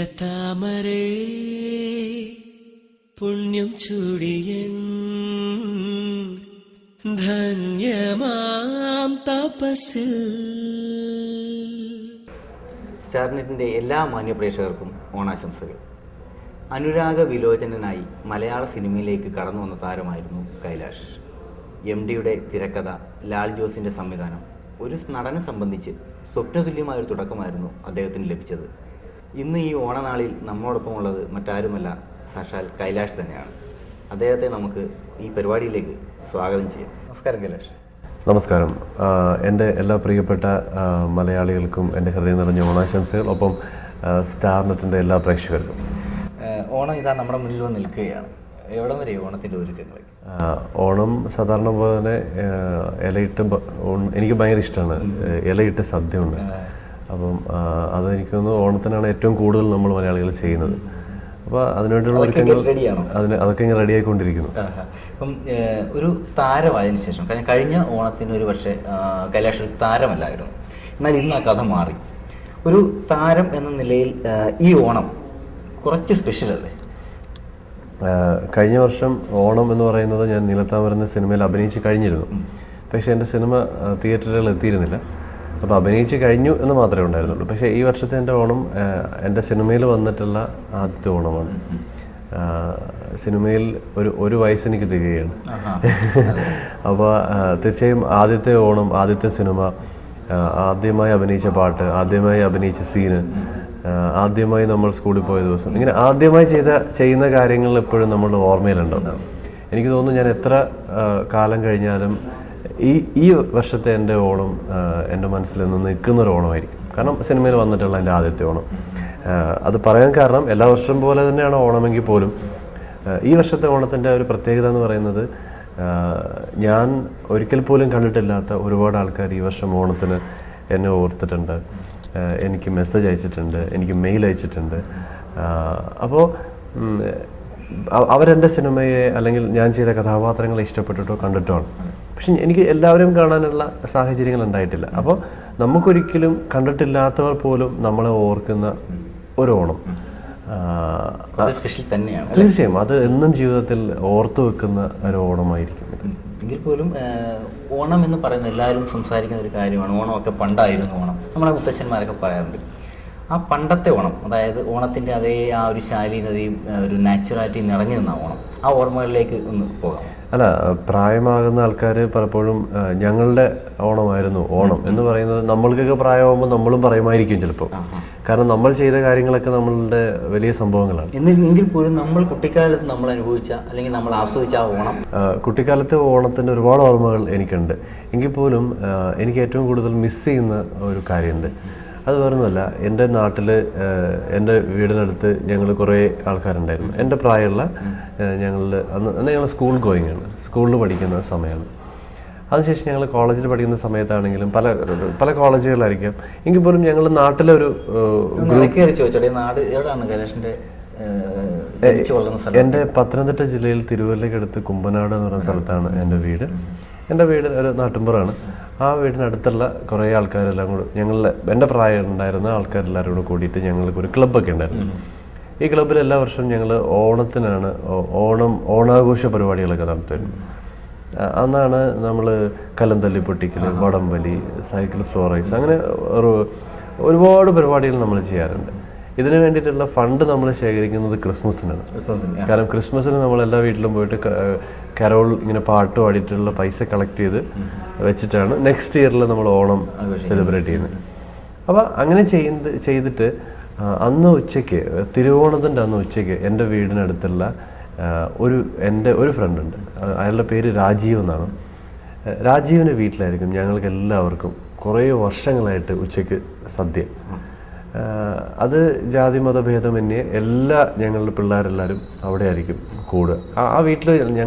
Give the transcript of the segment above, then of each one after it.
താമരേ പുണ്യം ചൂടിയൻ ധന്യമാം തപസ്സിൽ. സ്റ്റാർനെറ്റിൻ്റെ എല്ലാ മാന്യപ്രേക്ഷകർക്കും ഓണാശംസകൾ. അനുരാഗ വിലോചനനായി മലയാള സിനിമയിലേക്ക് കടന്നു വന്ന താരമായിരുന്നു കൈലാഷ്. MD-യുടെ തിരക്കഥ, ലാൽ ജോസിൻ്റെ സംവിധാനം, ഒരു നടനെ സംബന്ധിച്ച് സ്വപ്നതുല്യമായൊരു തുടക്കമായിരുന്നു അദ്ദേഹത്തിന് ലഭിച്ചത്. ഇന്ന് ഈ ഓണനാളിൽ നമ്മോടൊപ്പം ഉള്ളത് മറ്റാരുമല്ല, സാക്ഷാൽ കൈലാഷ് തന്നെയാണ്. അദ്ദേഹത്തെ നമുക്ക് ഈ പരിപാടിയിലേക്ക് സ്വാഗതം ചെയ്യാം. നമസ്കാരം കൈലാഷ്. നമസ്കാരം. എൻ്റെ എല്ലാ പ്രിയപ്പെട്ട മലയാളികൾക്കും എൻ്റെ ഹൃദയം നിറഞ്ഞ ഓണാശംസകൾ. ഒപ്പം സ്റ്റാർനെറ്റിൻ്റെ എല്ലാ പ്രേക്ഷകർക്കും. ഓണം ഇതാ നമ്മുടെ മുന്നിൽ വന്ന് നിൽക്കുകയാണ്. എവിടം വരെ ഓണത്തിൻ്റെ ഒരുക്കങ്ങൾ? ഓണം സാധാരണ പോലെ തന്നെ ഇലയിട്ട് എനിക്ക് ഭയങ്കര ഇഷ്ടമാണ്. ഇലയിട്ട് സദ്യ ഉണ്ട്. അപ്പം അതെനിക്ക് തോന്നുന്നു ഓണത്തിനാണ് ഏറ്റവും കൂടുതൽ നമ്മൾ മലയാളികൾ ചെയ്യുന്നത്. അപ്പോൾ അതിനുവേണ്ടിയുള്ള ഒരുക്കങ്ങൾ അതൊക്കെ ഇങ്ങനെ റെഡി ആയിക്കൊണ്ടിരിക്കുന്നു. അപ്പം ഒരു താരമായതിനു ശേഷം, കഴിഞ്ഞ ഓണത്തിന് ഒരു പക്ഷേ കൈലാഷ് ഒരു താരമല്ലായിരുന്നു, എന്നാൽ ഇന്ന് ആ കഥ മാറി. ഒരു താരം എന്ന നിലയിൽ ഈ ഓണം കുറച്ച് സ്പെഷ്യൽ അല്ലേ? കഴിഞ്ഞ വർഷം ഓണം എന്ന് പറയുന്നത് ഞാൻ നീലത്താമര എന്ന സിനിമയിൽ അഭിനയിച്ച് കഴിഞ്ഞിരുന്നു. പക്ഷേ എൻ്റെ സിനിമ തിയേറ്ററുകളിൽ എത്തിയിരുന്നില്ല. അപ്പോൾ അഭിനയിച്ച് കഴിഞ്ഞു എന്ന് മാത്രമേ ഉണ്ടായിരുന്നുള്ളൂ. പക്ഷേ ഈ വർഷത്തെ എൻ്റെ ഓണം എൻ്റെ സിനിമയിൽ വന്നിട്ടുള്ള ആദ്യത്തെ ഓണമാണ്. സിനിമയിൽ ഒരു വയസ്സ് എനിക്ക് തികയാണ്. അപ്പോൾ തീർച്ചയായും ആദ്യത്തെ ഓണം, ആദ്യത്തെ സിനിമ, ആദ്യമായി അഭിനയിച്ച പാട്ട്, ആദ്യമായി അഭിനയിച്ച സീന്, ആദ്യമായി നമ്മൾ സ്കൂളിൽ പോയ ദിവസം, ഇങ്ങനെ ആദ്യമായി ചെയ്യുന്ന കാര്യങ്ങൾ എപ്പോഴും നമ്മളുടെ ഓർമ്മയിലുണ്ടാവും. എനിക്ക് തോന്നുന്നു ഞാൻ എത്ര കാലം കഴിഞ്ഞാലും ഈ വർഷത്തെ എൻ്റെ ഓണം എൻ്റെ മനസ്സിൽ നിന്ന് നിൽക്കുന്നൊരു ഓണമായിരിക്കും. കാരണം സിനിമയിൽ വന്നിട്ടുള്ള എൻ്റെ ആദ്യത്തെ ഓണം. അത് പറയാൻ കാരണം എല്ലാ വർഷം പോലെ തന്നെയാണ് ഓണമെങ്കിൽ പോലും ഈ വർഷത്തെ ഓണത്തിൻ്റെ ഒരു പ്രത്യേകത എന്ന് പറയുന്നത്, ഞാൻ ഒരിക്കൽ പോലും കണ്ടിട്ടില്ലാത്ത ഒരുപാട് ആൾക്കാർ ഈ വർഷം ഓണത്തിന് എന്നെ ഓർത്തിട്ടുണ്ട്, എനിക്ക് മെസ്സേജ് അയച്ചിട്ടുണ്ട്, എനിക്ക് മെയിൽ അയച്ചിട്ടുണ്ട്. അപ്പോൾ അവരെൻ്റെ സിനിമയെ അല്ലെങ്കിൽ ഞാൻ ചെയ്ത കഥാപാത്രങ്ങളെ ഇഷ്ടപ്പെട്ടിട്ടോ കണ്ടിട്ടോ ആണ്. പക്ഷെ എനിക്ക് എല്ലാവരും കാണാനുള്ള സാഹചര്യങ്ങൾ ഉണ്ടായിട്ടില്ല. അപ്പോൾ നമുക്കൊരിക്കലും കണ്ടിട്ടില്ലാത്തവർ പോലും നമ്മളെ ഓർക്കുന്ന ഒരു ഓണം സ്പെഷ്യൽ തന്നെയാണ്. തീർച്ചയായും അത് എന്നും ജീവിതത്തിൽ ഓർത്തു വെക്കുന്ന ഒരു ഓണമായിരിക്കും. എങ്കിൽ പോലും ഓണം എന്ന് പറയുന്നത് എല്ലാവരും സംസാരിക്കുന്ന ഒരു കാര്യമാണ്. ഓണമൊക്കെ പണ്ടായിരുന്നു ഓണം. നമ്മളെ മുത്തശ്ശന്മാരൊക്കെ പറയാറുണ്ട്. ആ പണ്ടത്തെ ഓണം, അതായത് ഓണത്തിൻ്റെ അതേ ആ ഒരു ശാലീനതയും ഒരു നാച്ചുറാലിറ്റി നിറഞ്ഞു നിന്ന ഓണം, ആ ഓർമ്മകളിലേക്ക് ഒന്ന് പോകാം. അല്ല, പ്രായമാകുന്ന ആൾക്കാർ പലപ്പോഴും ഞങ്ങളുടെ ഓണമായിരുന്നു ഓണം എന്ന് പറയുന്നത് നമ്മൾക്കൊക്കെ പ്രായമാകുമ്പോൾ നമ്മളും പറയുമായിരിക്കും ചിലപ്പോൾ. കാരണം നമ്മൾ ചെയ്ത കാര്യങ്ങളൊക്കെ നമ്മളുടെ വലിയ സംഭവങ്ങളാണ്. എങ്കിൽ പോലും നമ്മൾ കുട്ടിക്കാലത്ത് നമ്മൾ അനുഭവിച്ച അല്ലെങ്കിൽ നമ്മൾ ആസ്വദിച്ച ആ ഓണം, കുട്ടിക്കാലത്തെ ഓണത്തിൻ്റെ ഒരുപാട് ഓർമ്മകൾ എനിക്കുണ്ട്. എങ്കിൽ പോലും എനിക്ക് ഏറ്റവും കൂടുതൽ മിസ് ചെയ്യുന്ന ഒരു കാര്യമുണ്ട്. അത് വേറൊന്നുമല്ല, എൻ്റെ നാട്ടിൽ എൻ്റെ വീടിനടുത്ത് ഞങ്ങൾ കുറേ ആൾക്കാരുണ്ടായിരുന്നു. എൻ്റെ പ്രായമുള്ള അന്ന് ഞങ്ങൾ സ്കൂൾ ഗോയിങ് ആണ്, സ്കൂളിൽ പഠിക്കുന്ന സമയമാണ്. അതിനുശേഷം ഞങ്ങൾ കോളേജിൽ പഠിക്കുന്ന സമയത്താണെങ്കിലും പല കോളേജുകളിലായിരിക്കാം, എങ്കിൽ പോലും ഞങ്ങൾ നാട്ടിലെ ഒരു എൻ്റെ പത്തനംതിട്ട ജില്ലയിൽ തിരുവല്ലയ്ക്കടുത്ത് കുമ്പനാട് എന്ന് പറയുന്ന സ്ഥലത്താണ് എൻ്റെ വീട്. എൻ്റെ വീട് ഒരു നാട്ടുമ്പുറമാണ്. ആ വീടിനടുത്തുള്ള കുറേ ആൾക്കാരെല്ലാം കൂടെ എൻ്റെ പ്രായം ഉണ്ടായിരുന്ന ആൾക്കാരെല്ലാവരും കൂടെ കൂടിയിട്ട് ഞങ്ങൾക്കൊരു ക്ലബ്ബൊക്കെ ഉണ്ടായിരുന്നു. ഈ ക്ലബ്ബിൽ എല്ലാ വർഷവും ഞങ്ങൾ ഓണത്തിനാണ് ഓണാഘോഷ പരിപാടികളൊക്കെ നടത്തുമായിരുന്നു. അന്നാണ് നമ്മൾ കലന്തല്ലി പൊട്ടിക്കൽ, വടംവലി, സൈക്കിൾ സ്ലോ റൈസ്, അങ്ങനെ ഒരുപാട് പരിപാടികൾ നമ്മൾ ചെയ്യാറുണ്ട്. ഇതിന് വേണ്ടിയിട്ടുള്ള ഫണ്ട് നമ്മൾ ശേഖരിക്കുന്നത് ക്രിസ്മസിനാണ്. കാരണം ക്രിസ്മസിന് നമ്മൾ എല്ലാ വീട്ടിലും പോയിട്ട് കരോൾ ഇങ്ങനെ പാട്ട് പാടിയിട്ടുള്ള പൈസ കളക്ട് ചെയ്ത് വെച്ചിട്ടാണ് നെക്സ്റ്റ് ഇയറിൽ നമ്മൾ ഓണം സെലിബ്രേറ്റ് ചെയ്യുന്നത്. അപ്പോൾ അങ്ങനെ ചെയ്തിട്ട് അന്ന് ഉച്ചയ്ക്ക്, തിരുവോണത്തിൻ്റെ അന്ന് ഉച്ചയ്ക്ക് എൻ്റെ വീടിനടുത്തുള്ള എൻ്റെ ഒരു ഫ്രണ്ട് ഉണ്ട്. അയാളുടെ പേര് രാജീവ് എന്നാണ്. രാജീവിൻ്റെ വീട്ടിലായിരിക്കും ഞങ്ങൾക്ക് എല്ലാവർക്കും കുറേ വർഷങ്ങളായിട്ട് ഉച്ചയ്ക്ക് സദ്യ. അത് ജാതി മതഭേദമന്യേ ഞങ്ങളുടെ പിള്ളേരെല്ലാവരും അവിടെ ആയിരിക്കും കൂടുക. ആ വീട്ടിൽ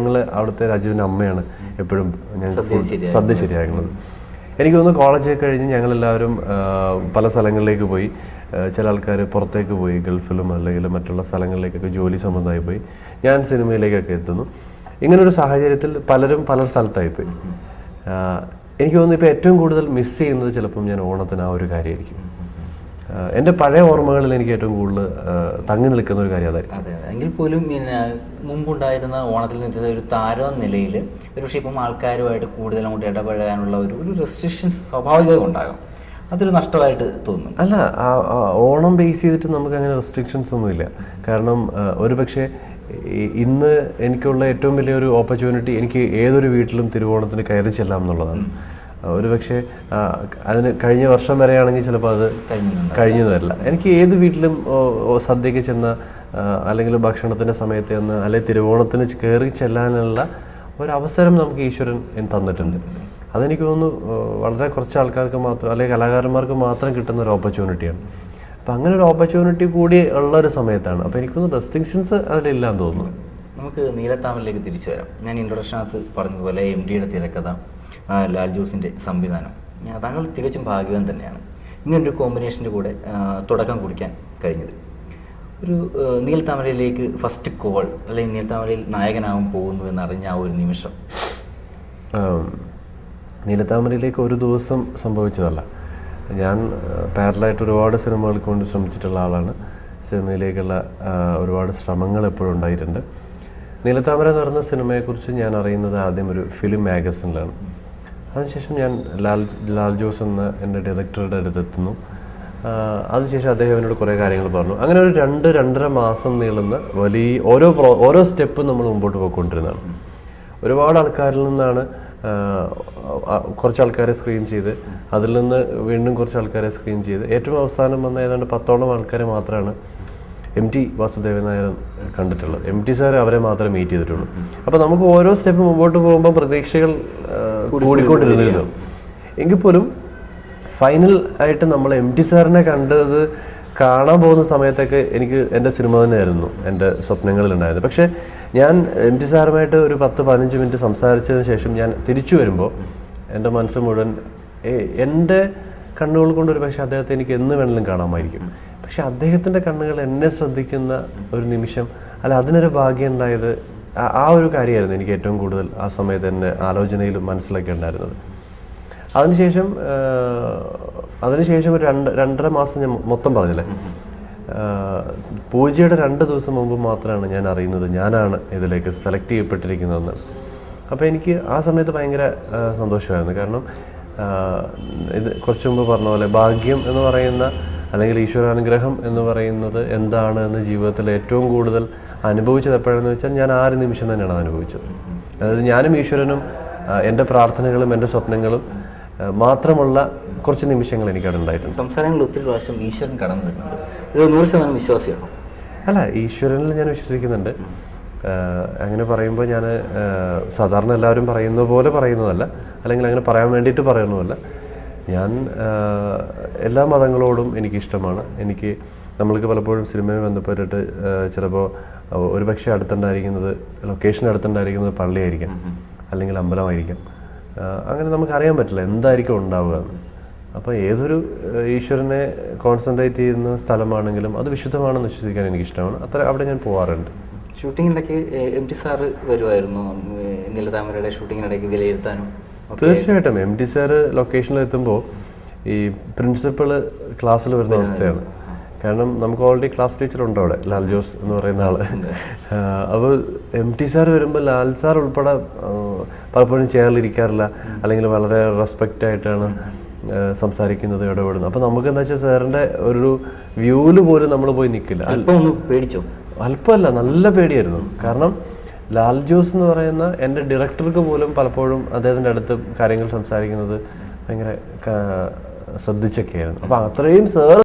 അവിടുത്തെ രാജീവിൻ്റെ അമ്മയാണ് എപ്പോഴും ഞങ്ങൾക്ക് സദ്യ ശരിയാക്കുന്നത്. എനിക്ക് തോന്നുന്നു കോളേജൊക്കെ കഴിഞ്ഞ് ഞങ്ങളെല്ലാവരും പല സ്ഥലങ്ങളിലേക്ക് പോയി. ചില ആൾക്കാർ പുറത്തേക്ക് പോയി, ഗൾഫിലും അല്ലെങ്കിൽ മറ്റുള്ള സ്ഥലങ്ങളിലേക്കൊക്കെ ജോലി സംബന്ധമായി പോയി. ഞാൻ സിനിമയിലേക്കൊക്കെ എത്തുന്നു. ഇങ്ങനൊരു സാഹചര്യത്തിൽ പലരും പല സ്ഥലത്തായിപ്പോയി. എനിക്ക് തോന്നുന്നു ഇപ്പോൾ ഏറ്റവും കൂടുതൽ മിസ് ചെയ്യുന്നത് ചിലപ്പം ഞാൻ ഓണത്തിന് ആ ഒരു കാര്യമായിരിക്കും. എൻ്റെ പഴയ ഓർമ്മകളിൽ എനിക്ക് ഏറ്റവും കൂടുതൽ തങ്ങി നിൽക്കുന്ന ഒരു കാര്യം അതായിരിക്കും. അതെ അതെ. എങ്കിൽ പോലും പിന്നെ മുമ്പുണ്ടായിരുന്ന ഓണത്തിൽ നിൽക്കുന്ന ഒരു താരം നിലയിൽ ഒരുപക്ഷെ ഇപ്പം ആൾക്കാരുമായിട്ട് കൂടുതൽ അങ്ങോട്ട് ഇടപഴകാനുള്ള ഒരു റെസ്ട്രിക്ഷൻസ് സ്വാഭാവികമായി ഉണ്ടാകും. അതൊരു നഷ്ടമായിട്ട് തോന്നുന്നു. അല്ല, ഓണം ബേസ് ചെയ്തിട്ട് നമുക്ക് അങ്ങനെ റെസ്ട്രിക്ഷൻസ് ഒന്നുമില്ല. കാരണം ഒരു പക്ഷേ ഇന്ന് എനിക്കുള്ള ഏറ്റവും വലിയൊരു ഓപ്പർച്യൂണിറ്റി എനിക്ക് ഏതൊരു വീട്ടിലും തിരുവോണത്തിന് കയറി ചെല്ലാം എന്നുള്ളതാണ്. ഒരു പക്ഷേ അതിന് കഴിഞ്ഞ വർഷം വരെയാണെങ്കിൽ ചിലപ്പോൾ അത് കഴിഞ്ഞു തരില്ല. എനിക്ക് ഏത് വീട്ടിലും സദ്യക്ക് ചെന്ന അല്ലെങ്കിൽ ഭക്ഷണത്തിൻ്റെ സമയത്ത് ചെന്ന് അല്ലെങ്കിൽ തിരുവോണത്തിന് കയറി ചെല്ലാനുള്ള ഒരവസരം നമുക്ക് ഈശ്വരൻ തന്നിട്ടുണ്ട്. അതെനിക്ക് തോന്നുന്നു വളരെ കുറച്ച് ആൾക്കാർക്ക് മാത്രം അല്ലെങ്കിൽ കലാകാരന്മാർക്ക് മാത്രം കിട്ടുന്ന ഒരു ഓപ്പർച്യൂണിറ്റിയാണ്. അപ്പം അങ്ങനെ ഒരു ഓപ്പർച്യൂണിറ്റി കൂടി ഉള്ള ഒരു സമയത്താണ്. അപ്പോൾ എനിക്ക് തോന്നുന്നു റെസ്ട്രിക്ഷൻസ് അതിലില്ലാന്ന് തോന്നുന്നു. നമുക്ക് നീലത്താമരയിലേക്ക് തിരിച്ചു വരാം. ഞാൻ ഇൻട്രൊഡക്ഷനകത്ത് പറഞ്ഞതുപോലെ MDയുടെ തിരക്കഥ, ലാൽ ജോസിൻ്റെ സംവിധാനം, താങ്കൾ തികച്ചും ഭാഗ്യവാൻ തന്നെയാണ് ഇങ്ങനൊരു കോമ്പിനേഷൻ്റെ കൂടെ തുടക്കം കുറിക്കാൻ കഴിഞ്ഞത്. ഒരു നീലത്താമരയിലേക്ക് ഫസ്റ്റ് കോൾ അല്ലെങ്കിൽ നീലത്താമരയിൽ നായകനാവാൻ പോകുന്നു എന്നറിഞ്ഞ ആ ഒരു നിമിഷം? നീലത്താമരയിലേക്ക് ഒരു ദിവസം സംഭവിച്ചതല്ല. ഞാൻ പാരലായിട്ട് ഒരുപാട് സിനിമകൾ കൊണ്ട് ശ്രമിച്ചിട്ടുള്ള ആളാണ്. സിനിമയിലേക്കുള്ള ഒരുപാട് ശ്രമങ്ങൾ എപ്പോഴും ഉണ്ടായിട്ടുണ്ട്. നീലത്താമര എന്ന് പറയുന്ന സിനിമയെക്കുറിച്ച് ഞാൻ അറിയുന്നത് ആദ്യം ഒരു ഫിലിം മാഗസിനിലാണ്. അതിനുശേഷം ഞാൻ ലാൽ ജോസ് എന്ന എൻ്റെ ഡയറക്ടറുടെ അടുത്തെത്തുന്നു. അതിനുശേഷം അദ്ദേഹം എന്നോട് കുറേ കാര്യങ്ങൾ പറഞ്ഞു. അങ്ങനെ ഒരു 2-2.5 മാസം നീളുന്ന വലിയ ഓരോ സ്റ്റെപ്പും നമ്മൾ മുമ്പോട്ട് പോയിക്കൊണ്ടിരുന്നതാണ്. ഒരുപാട് ആൾക്കാരിൽ നിന്നാണ് കുറച്ച് ആൾക്കാരെ സ്ക്രീൻ ചെയ്ത്, അതിൽ നിന്ന് വീണ്ടും കുറച്ച് ആൾക്കാരെ സ്ക്രീൻ ചെയ്ത് ഏറ്റവും അവസാനം വന്ന ഏതാണ്ട് 10ഓളം ആൾക്കാരെ മാത്രമാണ് MT വാസുദേവൻ നായർ കണ്ടിട്ടുള്ളത്. MT സാർ അവരെ മാത്രമേ മീറ്റ് ചെയ്തിട്ടുള്ളൂ. അപ്പോൾ നമുക്ക് ഓരോ സ്റ്റെപ്പ് മുമ്പോട്ട് പോകുമ്പോൾ പ്രതീക്ഷകൾ കൂടിക്കൊണ്ടിരുന്നിരുന്നു. എങ്കിൽ പോലും ഫൈനൽ ആയിട്ട് നമ്മൾ MT സാറിനെ കാണാൻ പോകുന്ന സമയത്തൊക്കെ എനിക്ക് എൻ്റെ സിനിമ തന്നെയായിരുന്നു എൻ്റെ സ്വപ്നങ്ങളിലുണ്ടായിരുന്നത്. പക്ഷേ ഞാൻ MT സാറുമായിട്ട് ഒരു 10-15 മിനിറ്റ് സംസാരിച്ചതിന് ശേഷം ഞാൻ തിരിച്ചു വരുമ്പോൾ എൻ്റെ മനസ്സ് മുഴുവൻ എൻ്റെ കണ്ണുകൾ കൊണ്ട് ഒരു പക്ഷേ അദ്ദേഹത്തെ എനിക്ക് എന്ന് വേണമെങ്കിലും കാണാമായിരിക്കും. പക്ഷെ അദ്ദേഹത്തിൻ്റെ കണ്ണുകൾ എന്നെ ശ്രദ്ധിക്കുന്ന ഒരു നിമിഷം, അല്ല അതിനൊരു ഭാഗ്യം ഉണ്ടായത് ആ ഒരു കാര്യമായിരുന്നു എനിക്ക് ഏറ്റവും കൂടുതൽ ആ സമയത്ത് എൻ്റെ ആലോചനയിലും മനസ്സിലാക്കിയിട്ടുണ്ടായിരുന്നത്. അതിനുശേഷം ഒരു 2.5 മാസം ഞാൻ മൊത്തം പറഞ്ഞില്ലേ, പൂജയുടെ 2 ദിവസം മുമ്പ് മാത്രമാണ് ഞാൻ അറിയുന്നത് ഞാനാണ് ഇതിലേക്ക് സെലക്ട് ചെയ്യപ്പെട്ടിരിക്കുന്നതെന്ന്. അപ്പോൾ എനിക്ക് ആ സമയത്ത് ഭയങ്കര സന്തോഷമായിരുന്നു. കാരണം ഇത് കുറച്ച് മുമ്പ് പറഞ്ഞ പോലെ ഭാഗ്യം എന്ന് പറയുന്ന അല്ലെങ്കിൽ ഈശ്വരാനുഗ്രഹം എന്ന് പറയുന്നത് എന്താണ് എന്ന് ജീവിതത്തിൽ ഏറ്റവും കൂടുതൽ അനുഭവിച്ചത് എപ്പോഴെന്ന് വെച്ചാൽ ഞാൻ ആ ഒരു നിമിഷം തന്നെയാണ് അനുഭവിച്ചത്. അതായത് ഞാനും ഈശ്വരനും എൻ്റെ പ്രാർത്ഥനകളും എൻ്റെ സ്വപ്നങ്ങളും മാത്രമുള്ള കുറച്ച് നിമിഷങ്ങൾ എനിക്കവിടെ ഉണ്ടായിട്ടുണ്ട്. സംസാരങ്ങളിൽ ഒത്തിരി പ്രാവശ്യം ഈശ്വരൻ കടന്നു വരുന്നുണ്ട്. 100% വിശ്വാസിയാണോ? അല്ല, ഈശ്വരനിൽ ഞാൻ വിശ്വസിക്കുന്നുണ്ട്. അങ്ങനെ പറയുമ്പോൾ ഞാൻ സാധാരണ എല്ലാവരും പറയുന്ന പോലെ പറയുന്നതല്ല, അല്ലെങ്കിൽ അങ്ങനെ പറയാൻ വേണ്ടിയിട്ട് പറയുന്നതല്ല. ഞാൻ എല്ലാ മതങ്ങളോടും എനിക്കിഷ്ടമാണ്. നമ്മൾക്ക് പലപ്പോഴും സിനിമയെ ബന്ധപ്പെട്ടിട്ട് ചിലപ്പോൾ ഒരു പക്ഷേ ലൊക്കേഷൻ അടുത്തുണ്ടായിരിക്കുന്നത് പള്ളിയായിരിക്കാം, അല്ലെങ്കിൽ അമ്പലമായിരിക്കാം. അങ്ങനെ നമുക്കറിയാൻ പറ്റില്ല എന്തായിരിക്കും ഉണ്ടാവുക എന്ന്. അപ്പോൾ ഏതൊരു ഈശ്വരനെ കോൺസെൻട്രേറ്റ് ചെയ്യുന്ന സ്ഥലമാണെങ്കിലും അത് വിശുദ്ധമാണെന്ന് വിശ്വസിക്കാൻ എനിക്കിഷ്ടമാണ്. അവിടെ ഞാൻ പോകാറുണ്ട്. ഷൂട്ടിങ്ങിനിടയ്ക്ക് MT സാറ് വരുമായിരുന്നു നീലത്താമരയുടെ ഷൂട്ടിങ്ങിനിടയ്ക്ക് വിലയിരുത്താനും? തീർച്ചയായിട്ടും MT സാറ് ലൊക്കേഷനിൽ എത്തുമ്പോൾ ഈ പ്രിൻസിപ്പൾ ക്ലാസ്സിൽ വരുന്ന അവസ്ഥയാണ്. കാരണം നമുക്ക് ഓൾറെഡി ക്ലാസ് ടീച്ചർ ഉണ്ട് അവിടെ, ലാൽ ജോസ് എന്ന് പറയുന്ന ആള്. അപ്പോൾ MT സാർ വരുമ്പോൾ ലാൽ സാർ ഉൾപ്പെടെ പലപ്പോഴും ചെയറിലിരിക്കാറില്ല, അല്ലെങ്കിൽ വളരെ റെസ്പെക്റ്റ് ആയിട്ടാണ് സംസാരിക്കുന്നത്, ഇടപെടുന്നത്. അപ്പോൾ നമുക്ക് എന്താ വെച്ചാൽ സാറിൻ്റെ ഒരു വ്യൂവിൽ പോലും നമ്മൾ പോയി നിൽക്കില്ല. അല്പം ഒന്ന് പേടിച്ചോ? അല്പമല്ല, നല്ല പേടിയായിരുന്നു. കാരണം ലാൽ ജോസ് എന്ന് പറയുന്ന എൻ്റെ ഡയറക്ടർക്ക് പോലും പലപ്പോഴും അദ്ദേഹത്തിൻ്റെ അടുത്ത് കാര്യങ്ങൾ സംസാരിക്കുന്നത് ഭയങ്കര ശ്രദ്ധിച്ചൊക്കെയായിരുന്നു. അപ്പോൾ അത്രയും സാർ